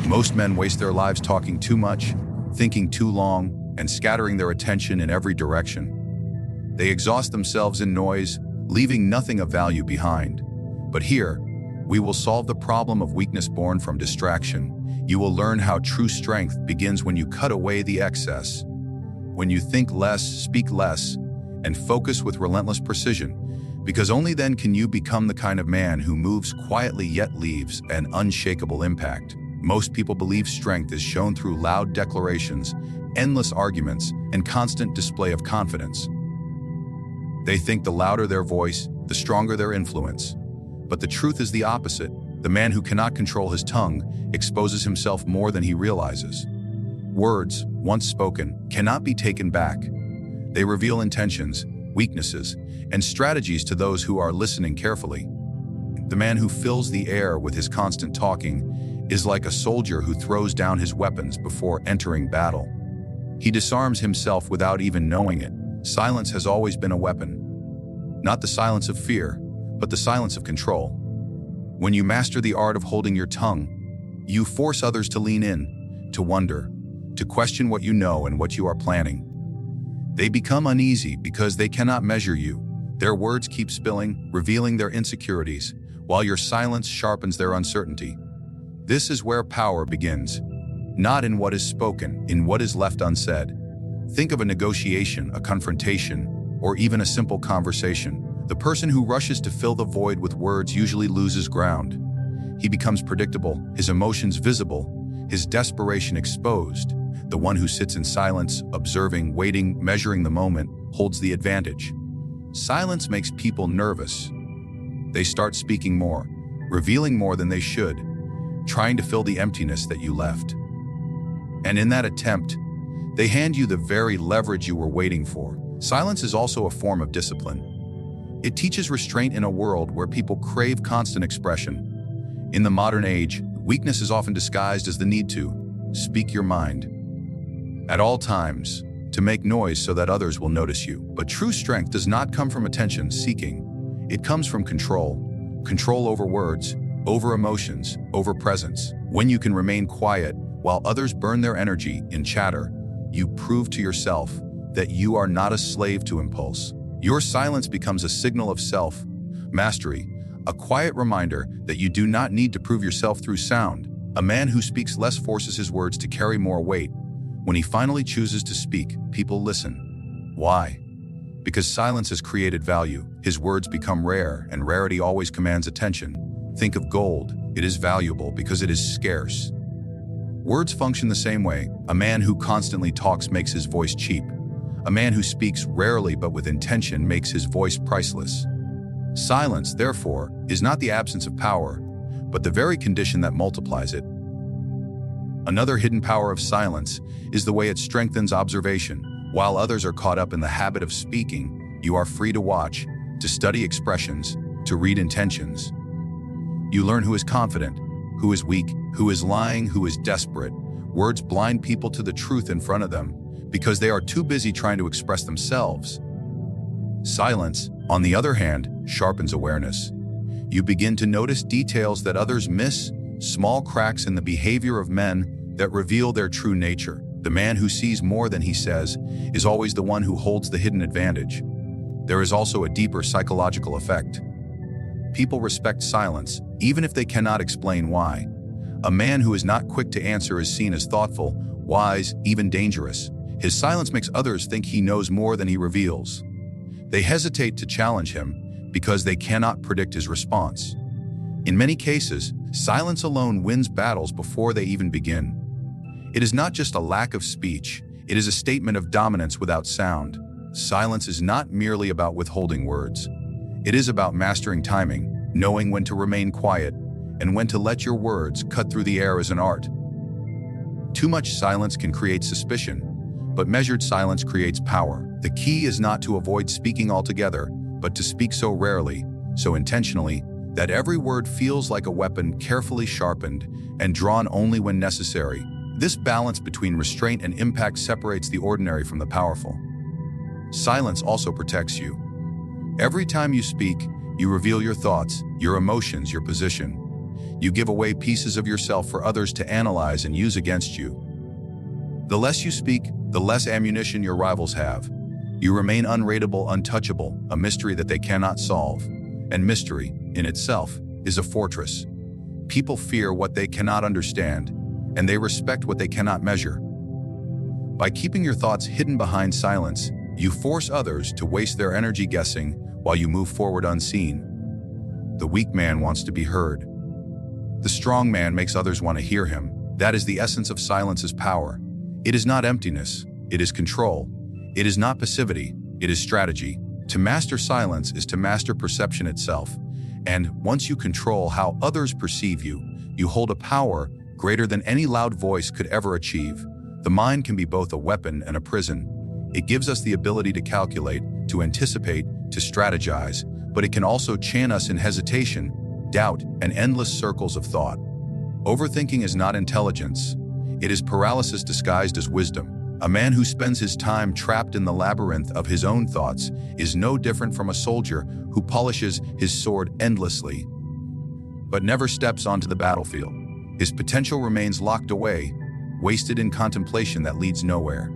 Most men waste their lives talking too much, thinking too long, and scattering their attention in every direction. They exhaust themselves in noise, leaving nothing of value behind. But here, we will solve the problem of weakness born from distraction. You will learn how true strength begins when you cut away the excess. When you think less, speak less, and focus with relentless precision, because only then can you become the kind of man who moves quietly yet leaves an unshakable impact. Most people believe strength is shown through loud declarations, endless arguments, and constant display of confidence. They think the louder their voice, the stronger their influence. But the truth is the opposite. The man who cannot control his tongue exposes himself more than he realizes. Words, once spoken, cannot be taken back. They reveal intentions, weaknesses, and strategies to those who are listening carefully. The man who fills the air with his constant talking is like a soldier who throws down his weapons before entering battle. He disarms himself without even knowing it. Silence has always been a weapon. Not the silence of fear, but the silence of control. When you master the art of holding your tongue, you force others to lean in, to wonder, to question what you know and what you are planning. They become uneasy because they cannot measure you. Their words keep spilling, revealing their insecurities, while your silence sharpens their uncertainty. This is where power begins. Not in what is spoken, in what is left unsaid. Think of a negotiation, a confrontation, or even a simple conversation. The person who rushes to fill the void with words usually loses ground. He becomes predictable, his emotions visible, his desperation exposed. The one who sits in silence, observing, waiting, measuring the moment, holds the advantage. Silence makes people nervous. They start speaking more, revealing more than they should, trying to fill the emptiness that you left. And in that attempt, they hand you the very leverage you were waiting for. Silence is also a form of discipline. It teaches restraint in a world where people crave constant expression. In the modern age, weakness is often disguised as the need to speak your mind at all times, to make noise so that others will notice you. But true strength does not come from attention seeking. It comes from control. Control over words, over emotions, over presence. When you can remain quiet while others burn their energy in chatter, you prove to yourself that you are not a slave to impulse. Your silence becomes a signal of self-mastery, a quiet reminder that you do not need to prove yourself through sound. A man who speaks less forces his words to carry more weight. When he finally chooses to speak, people listen. Why? Because silence has created value. His words become rare, and rarity always commands attention. Think of gold. It is valuable because it is scarce. Words function the same way. A man who constantly talks makes his voice cheap. A man who speaks rarely but with intention makes his voice priceless. Silence, therefore, is not the absence of power, but the very condition that multiplies it. Another hidden power of silence is the way it strengthens observation. While others are caught up in the habit of speaking, you are free to watch, to study expressions, to read intentions. You learn who is confident, who is weak, who is lying, who is desperate. Words blind people to the truth in front of them because they are too busy trying to express themselves. Silence, on the other hand, sharpens awareness. You begin to notice details that others miss, small cracks in the behavior of men that reveal their true nature. The man who sees more than he says is always the one who holds the hidden advantage. There is also a deeper psychological effect. People respect silence, even if they cannot explain why. A man who is not quick to answer is seen as thoughtful, wise, even dangerous. His silence makes others think he knows more than he reveals. They hesitate to challenge him because they cannot predict his response. In many cases, silence alone wins battles before they even begin. It is not just a lack of speech, it is a statement of dominance without sound. Silence is not merely about withholding words. It is about mastering timing, knowing when to remain quiet, and when to let your words cut through the air as an art. Too much silence can create suspicion, but measured silence creates power. The key is not to avoid speaking altogether, but to speak so rarely, so intentionally, that every word feels like a weapon carefully sharpened and drawn only when necessary. This balance between restraint and impact separates the ordinary from the powerful. Silence also protects you. Every time you speak, you reveal your thoughts, your emotions, your position. You give away pieces of yourself for others to analyze and use against you. The less you speak, the less ammunition your rivals have. You remain unrateable, untouchable, a mystery that they cannot solve. And mystery, in itself, is a fortress. People fear what they cannot understand, and they respect what they cannot measure. By keeping your thoughts hidden behind silence, you force others to waste their energy guessing while you move forward unseen. The weak man wants to be heard. The strong man makes others want to hear him. That is the essence of silence's power. It is not emptiness, it is control. It is not passivity, it is strategy. To master silence is to master perception itself. And once you control how others perceive you, you hold a power greater than any loud voice could ever achieve. The mind can be both a weapon and a prison. It gives us the ability to calculate, to anticipate, to strategize, but it can also chain us in hesitation, doubt, and endless circles of thought. Overthinking is not intelligence. It is paralysis disguised as wisdom. A man who spends his time trapped in the labyrinth of his own thoughts is no different from a soldier who polishes his sword endlessly, but never steps onto the battlefield. His potential remains locked away, wasted in contemplation that leads nowhere.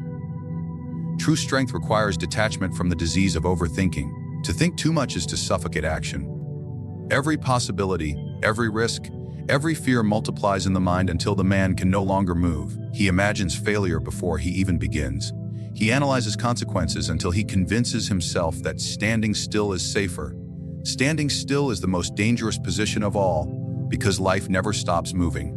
True strength requires detachment from the disease of overthinking. To think too much is to suffocate action. Every possibility, every risk, every fear multiplies in the mind until the man can no longer move. He imagines failure before he even begins. He analyzes consequences until he convinces himself that standing still is safer. Standing still is the most dangerous position of all, because life never stops moving.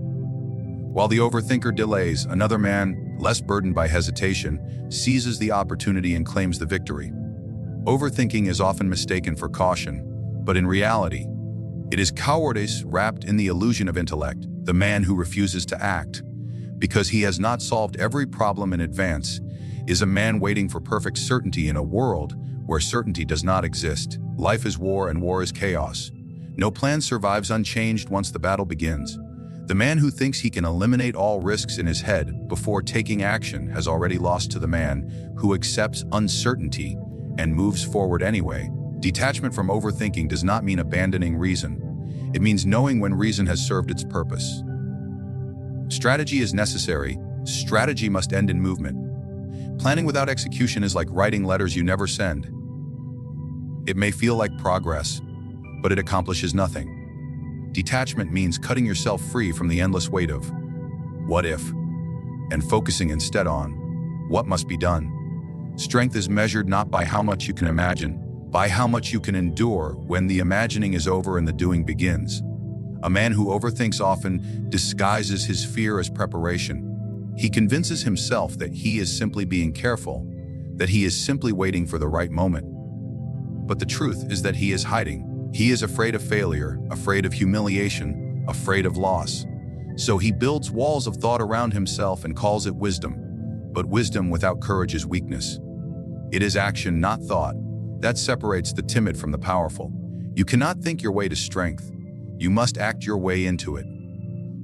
While the overthinker delays, another man, less burdened by hesitation, seizes the opportunity and claims the victory. Overthinking is often mistaken for caution, but in reality, it is cowardice wrapped in the illusion of intellect. The man who refuses to act because he has not solved every problem in advance is a man waiting for perfect certainty in a world where certainty does not exist. Life is war and war is chaos. No plan survives unchanged once the battle begins. The man who thinks he can eliminate all risks in his head before taking action has already lost to the man who accepts uncertainty and moves forward anyway. Detachment from overthinking does not mean abandoning reason. It means knowing when reason has served its purpose. Strategy is necessary. Strategy must end in movement. Planning without execution is like writing letters you never send. It may feel like progress, but it accomplishes nothing. Detachment means cutting yourself free from the endless weight of what if, and focusing instead on what must be done. Strength is measured not by how much you can imagine, by how much you can endure when the imagining is over and the doing begins. A man who overthinks often disguises his fear as preparation. He convinces himself that he is simply being careful, that he is simply waiting for the right moment. But the truth is that he is hiding. He is afraid of failure, afraid of humiliation, afraid of loss. So he builds walls of thought around himself and calls it wisdom. But wisdom without courage is weakness. It is action, not thought. That separates the timid from the powerful. You cannot think your way to strength. You must act your way into it.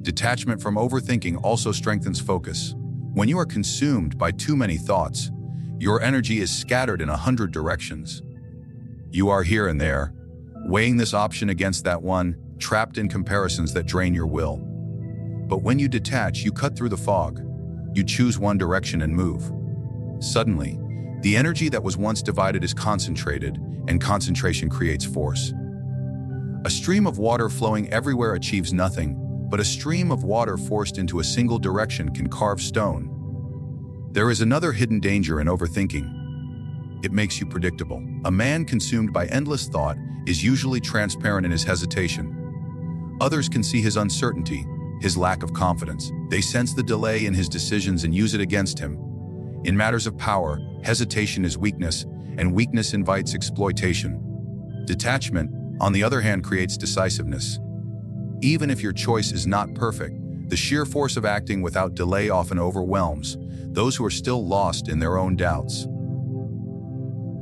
Detachment from overthinking also strengthens focus. When you are consumed by too many thoughts, your energy is scattered in 100 directions. You are here and there, weighing this option against that one, trapped in comparisons that drain your will. But when you detach, you cut through the fog. You choose one direction and move. Suddenly, the energy that was once divided is concentrated, and concentration creates force. A stream of water flowing everywhere achieves nothing, but a stream of water forced into a single direction can carve stone. There is another hidden danger in overthinking. It makes you predictable. A man consumed by endless thought is usually transparent in his hesitation. Others can see his uncertainty, his lack of confidence. They sense the delay in his decisions and use it against him. In matters of power, hesitation is weakness, and weakness invites exploitation. Detachment, on the other hand, creates decisiveness. Even if your choice is not perfect, the sheer force of acting without delay often overwhelms those who are still lost in their own doubts.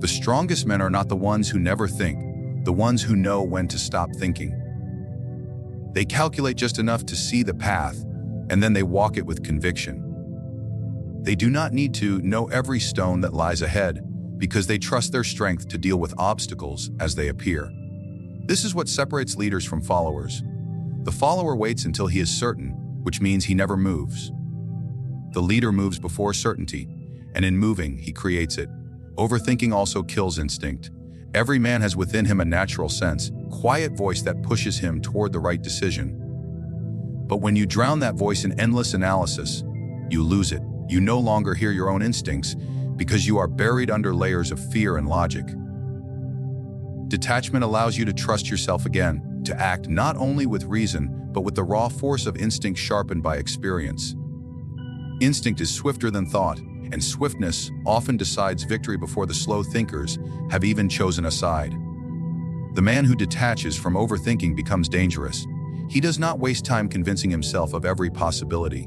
The strongest men are not the ones who never think, the ones who know when to stop thinking. They calculate just enough to see the path, and then they walk it with conviction. They do not need to know every stone that lies ahead, because they trust their strength to deal with obstacles as they appear. This is what separates leaders from followers. The follower waits until he is certain, which means he never moves. The leader moves before certainty, and in moving, he creates it. Overthinking also kills instinct. Every man has within him a natural sense, quiet voice that pushes him toward the right decision. But when you drown that voice in endless analysis, you lose it. You no longer hear your own instincts because you are buried under layers of fear and logic. Detachment allows you to trust yourself again, to act not only with reason, but with the raw force of instinct sharpened by experience. Instinct is swifter than thought, and swiftness often decides victory before the slow thinkers have even chosen a side. The man who detaches from overthinking becomes dangerous. He does not waste time convincing himself of every possibility.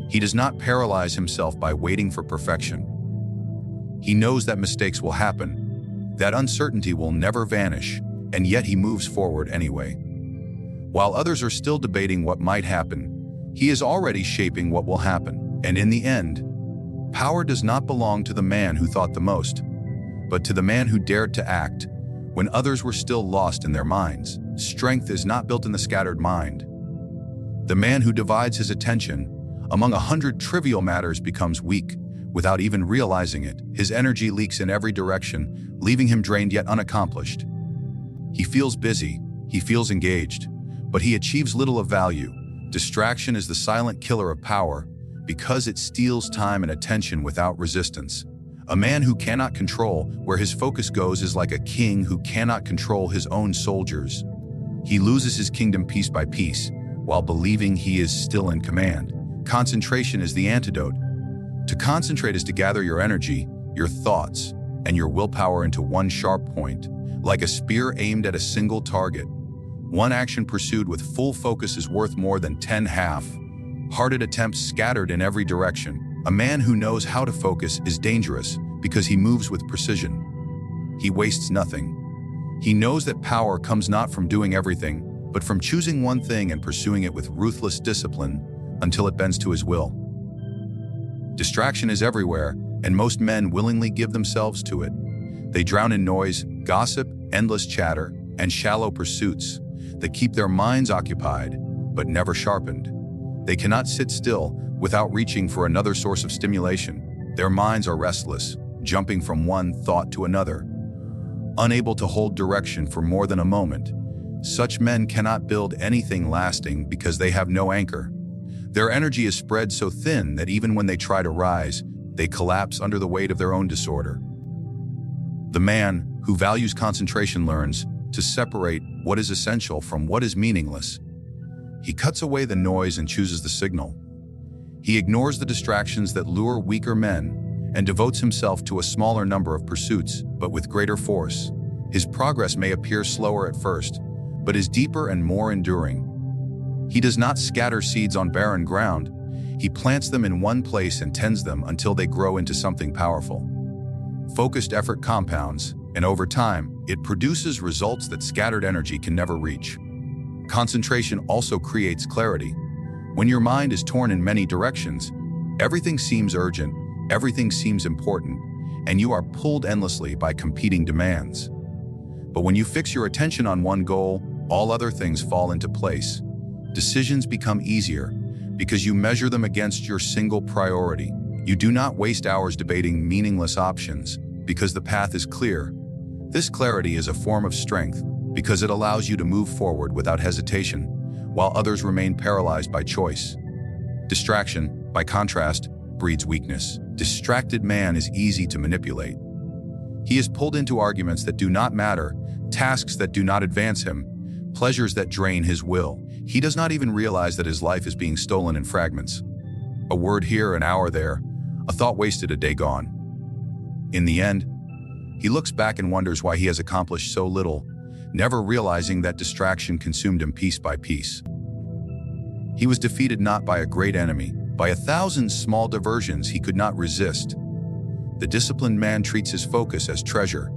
He does not paralyze himself by waiting for perfection. He knows that mistakes will happen, that uncertainty will never vanish, and yet he moves forward anyway. While others are still debating what might happen, he is already shaping what will happen. And in the end, power does not belong to the man who thought the most, but to the man who dared to act when others were still lost in their minds. Strength is not built in the scattered mind. The man who divides his attention among 100 trivial matters becomes weak without even realizing it. His energy leaks in every direction, leaving him drained yet unaccomplished. He feels busy, he feels engaged, but he achieves little of value. Distraction is the silent killer of power because it steals time and attention without resistance. A man who cannot control where his focus goes is like a king who cannot control his own soldiers. He loses his kingdom piece by piece while believing he is still in command. Concentration is the antidote. To concentrate is to gather your energy, your thoughts, and your willpower into one sharp point, like a spear aimed at a single target. One action pursued with full focus is worth more than 10 half-hearted attempts scattered in every direction. A man who knows how to focus is dangerous because he moves with precision. He wastes nothing. He knows that power comes not from doing everything, but from choosing one thing and pursuing it with ruthless discipline until it bends to his will. Distraction is everywhere, and most men willingly give themselves to it. They drown in noise, gossip, endless chatter, and shallow pursuits that keep their minds occupied, but never sharpened. They cannot sit still without reaching for another source of stimulation. Their minds are restless, jumping from one thought to another, unable to hold direction for more than a moment. Such men cannot build anything lasting because they have no anchor. Their energy is spread so thin that even when they try to rise, they collapse under the weight of their own disorder. The man who values concentration learns to separate what is essential from what is meaningless. He cuts away the noise and chooses the signal. He ignores the distractions that lure weaker men and devotes himself to a smaller number of pursuits, but with greater force. His progress may appear slower at first, but is deeper and more enduring. He does not scatter seeds on barren ground. He plants them in one place and tends them until they grow into something powerful. Focused effort compounds, and over time, it produces results that scattered energy can never reach. Concentration also creates clarity. When your mind is torn in many directions, everything seems urgent, everything seems important, and you are pulled endlessly by competing demands. But when you fix your attention on one goal, all other things fall into place. Decisions become easier because you measure them against your single priority. You do not waste hours debating meaningless options because the path is clear. This clarity is a form of strength because it allows you to move forward without hesitation, while others remain paralyzed by choice. Distraction, by contrast, breeds weakness. Distracted man is easy to manipulate. He is pulled into arguments that do not matter, tasks that do not advance him, pleasures that drain his will. He does not even realize that his life is being stolen in fragments. A word here, an hour there, a thought wasted, a day gone. In the end, he looks back and wonders why he has accomplished so little, never realizing that distraction consumed him piece by piece. He was defeated not by a great enemy, by 1,000 small diversions he could not resist. The disciplined man treats his focus as treasure.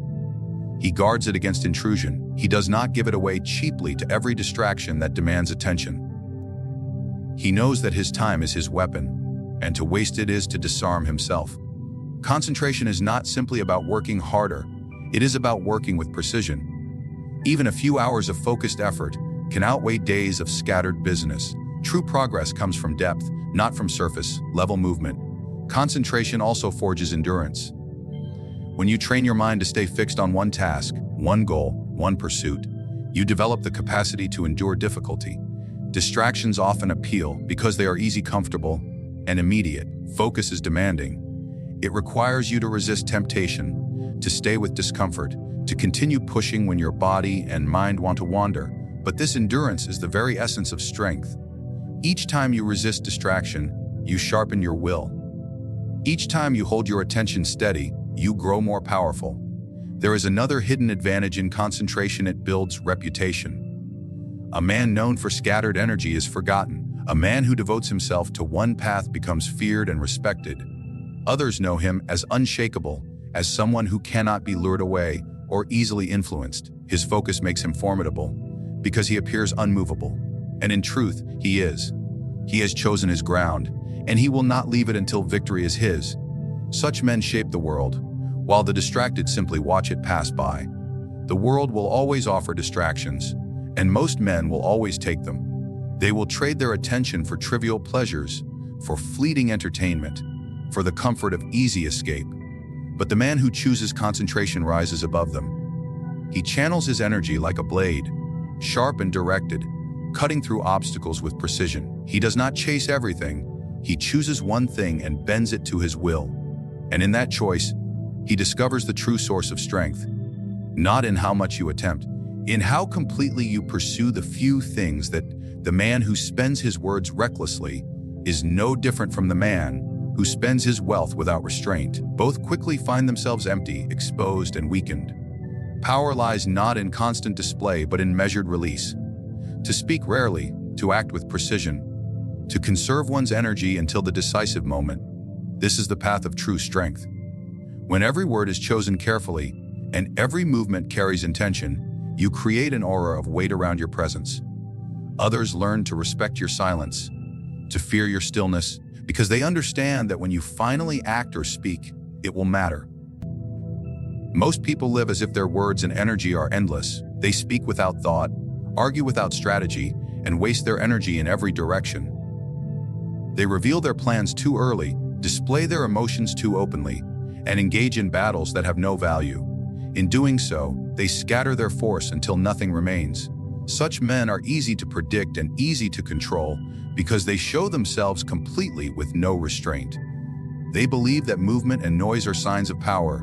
He guards it against intrusion. He does not give it away cheaply to every distraction that demands attention. He knows that his time is his weapon, and to waste it is to disarm himself. Concentration is not simply about working harder. It is about working with precision. Even a few hours of focused effort can outweigh days of scattered business. True progress comes from depth, not from surface-level movement. Concentration also forges endurance. When you train your mind to stay fixed on one task, one goal, one pursuit, you develop the capacity to endure difficulty. Distractions often appeal because they are easy, comfortable, and immediate. Focus is demanding. It requires you to resist temptation, to stay with discomfort, to continue pushing when your body and mind want to wander. But this endurance is the very essence of strength. Each time you resist distraction, you sharpen your will. Each time you hold your attention steady, you grow more powerful. There is another hidden advantage in concentration: it builds reputation. A man known for scattered energy is forgotten. A man who devotes himself to one path becomes feared and respected. Others know him as unshakable, as someone who cannot be lured away or easily influenced. His focus makes him formidable because he appears unmovable. And in truth, he is. He has chosen his ground, and he will not leave it until victory is his. Such men shape the world, while the distracted simply watch it pass by. The world will always offer distractions, and most men will always take them. They will trade their attention for trivial pleasures, for fleeting entertainment, for the comfort of easy escape. But the man who chooses concentration rises above them. He channels his energy like a blade, sharp and directed, cutting through obstacles with precision. He does not chase everything. He chooses one thing and bends it to his will. And in that choice, he discovers the true source of strength. Not in how much you attempt, in how completely you pursue the few things. That the man who spends his words recklessly is no different from the man who spends his wealth without restraint. Both quickly find themselves empty, exposed, and weakened. Power lies not in constant display, but in measured release. To speak rarely, to act with precision, to conserve one's energy until the decisive moment. This is the path of true strength. When every word is chosen carefully and every movement carries intention, you create an aura of weight around your presence. Others learn to respect your silence, to fear your stillness, because they understand that when you finally act or speak, it will matter. Most people live as if their words and energy are endless. They speak without thought, argue without strategy, and waste their energy in every direction. They reveal their plans too early, display their emotions too openly, and engage in battles that have no value. In doing so, they scatter their force until nothing remains. Such men are easy to predict and easy to control because they show themselves completely with no restraint. They believe that movement and noise are signs of power,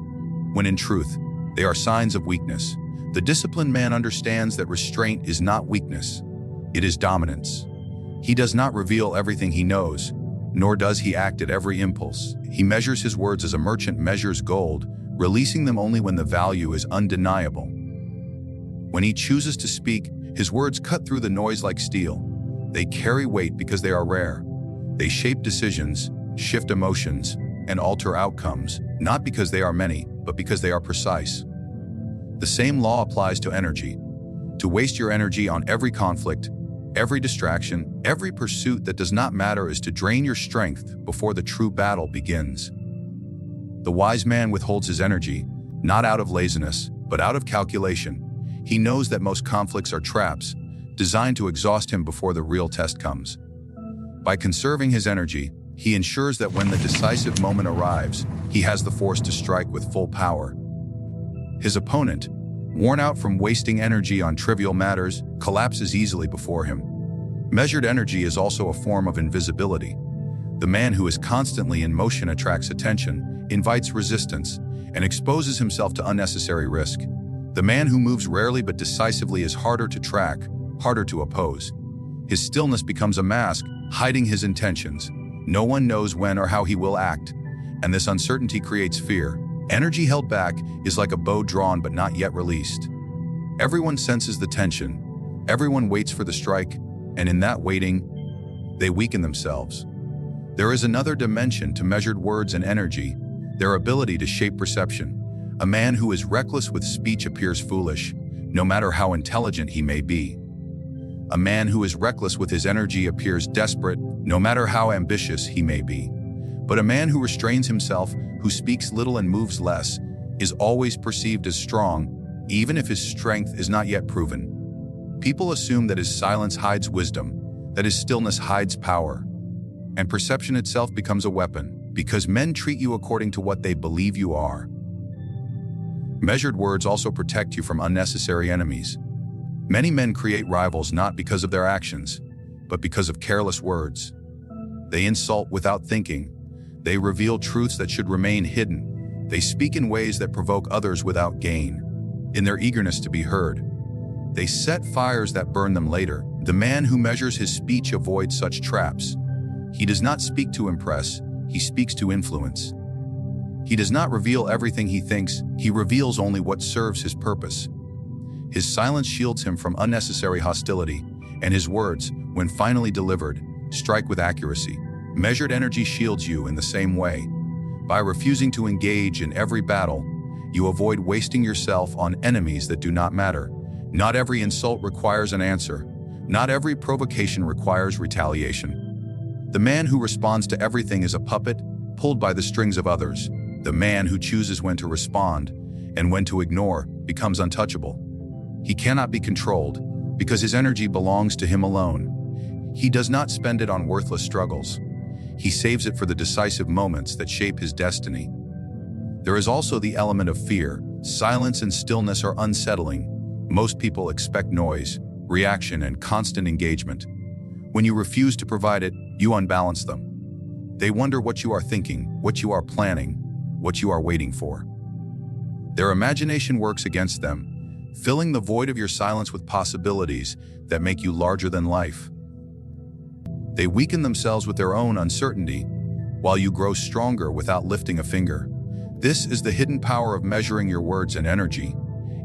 when in truth, they are signs of weakness. The disciplined man understands that restraint is not weakness, it is dominance. He does not reveal everything he knows, nor does he act at every impulse. He measures his words as a merchant measures gold, releasing them only when the value is undeniable. When he chooses to speak, his words cut through the noise like steel. They carry weight because they are rare. They shape decisions, shift emotions, and alter outcomes, not because they are many, but because they are precise. The same law applies to energy. To waste your energy on every conflict, every distraction, every pursuit that does not matter is to drain your strength before the true battle begins. The wise man withholds his energy, not out of laziness, but out of calculation. He knows that most conflicts are traps, designed to exhaust him before the real test comes. By conserving his energy, he ensures that when the decisive moment arrives, he has the force to strike with full power. His opponent, worn out from wasting energy on trivial matters, collapses easily before him. Measured energy is also a form of invisibility. The man who is constantly in motion attracts attention, invites resistance, and exposes himself to unnecessary risk. The man who moves rarely but decisively is harder to track, harder to oppose. His stillness becomes a mask, hiding his intentions. No one knows when or how he will act, and this uncertainty creates fear. Energy held back is like a bow drawn but not yet released. Everyone senses the tension, everyone waits for the strike, and in that waiting, they weaken themselves. There is another dimension to measured words and energy, their ability to shape perception. A man who is reckless with speech appears foolish, no matter how intelligent he may be. A man who is reckless with his energy appears desperate, no matter how ambitious he may be. But a man who restrains himself, who speaks little and moves less, is always perceived as strong, even if his strength is not yet proven. People assume that his silence hides wisdom, that his stillness hides power, and perception itself becomes a weapon, because men treat you according to what they believe you are. Measured words also protect you from unnecessary enemies. Many men create rivals not because of their actions, but because of careless words. They insult without thinking. They reveal truths that should remain hidden. They speak in ways that provoke others without gain, in their eagerness to be heard. They set fires that burn them later. The man who measures his speech avoids such traps. He does not speak to impress, he speaks to influence. He does not reveal everything he thinks, he reveals only what serves his purpose. His silence shields him from unnecessary hostility, and his words, when finally delivered, strike with accuracy. Measured energy shields you in the same way. By refusing to engage in every battle, you avoid wasting yourself on enemies that do not matter. Not every insult requires an answer. Not every provocation requires retaliation. The man who responds to everything is a puppet, pulled by the strings of others. The man who chooses when to respond and when to ignore becomes untouchable. He cannot be controlled because his energy belongs to him alone. He does not spend it on worthless struggles. He saves it for the decisive moments that shape his destiny. There is also the element of fear. Silence and stillness are unsettling. Most people expect noise, reaction, and constant engagement. When you refuse to provide it, you unbalance them. They wonder what you are thinking, what you are planning, what you are waiting for. Their imagination works against them, filling the void of your silence with possibilities that make you larger than life. They weaken themselves with their own uncertainty, while you grow stronger without lifting a finger. This is the hidden power of measuring your words and energy.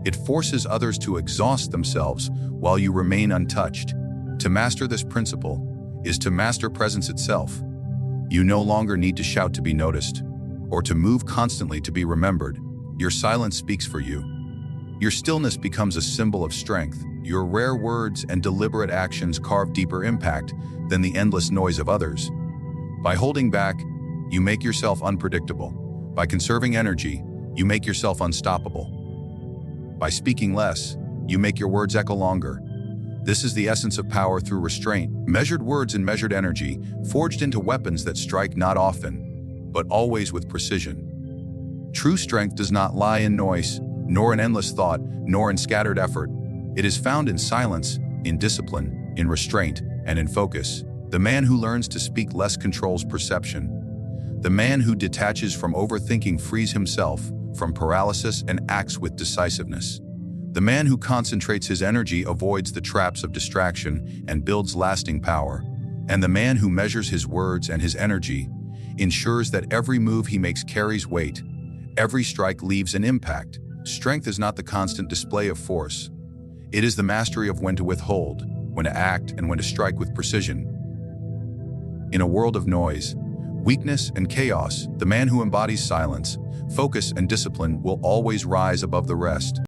It forces others to exhaust themselves while you remain untouched. To master this principle is to master presence itself. You no longer need to shout to be noticed, or to move constantly to be remembered. Your silence speaks for you. Your stillness becomes a symbol of strength. Your rare words and deliberate actions carve deeper impact than the endless noise of others. By holding back, you make yourself unpredictable. By conserving energy, you make yourself unstoppable. By speaking less, you make your words echo longer. This is the essence of power through restraint. Measured words and measured energy, forged into weapons that strike not often, but always with precision. True strength does not lie in noise, nor in endless thought, nor in scattered effort. It is found in silence, in discipline, in restraint, and in focus. The man who learns to speak less controls perception. The man who detaches from overthinking frees himself from paralysis and acts with decisiveness. The man who concentrates his energy avoids the traps of distraction and builds lasting power. And the man who measures his words and his energy ensures that every move he makes carries weight. Every strike leaves an impact. Strength is not the constant display of force. It is the mastery of when to withhold, when to act, and when to strike with precision. In a world of noise, weakness, and chaos, the man who embodies silence, focus, and discipline will always rise above the rest.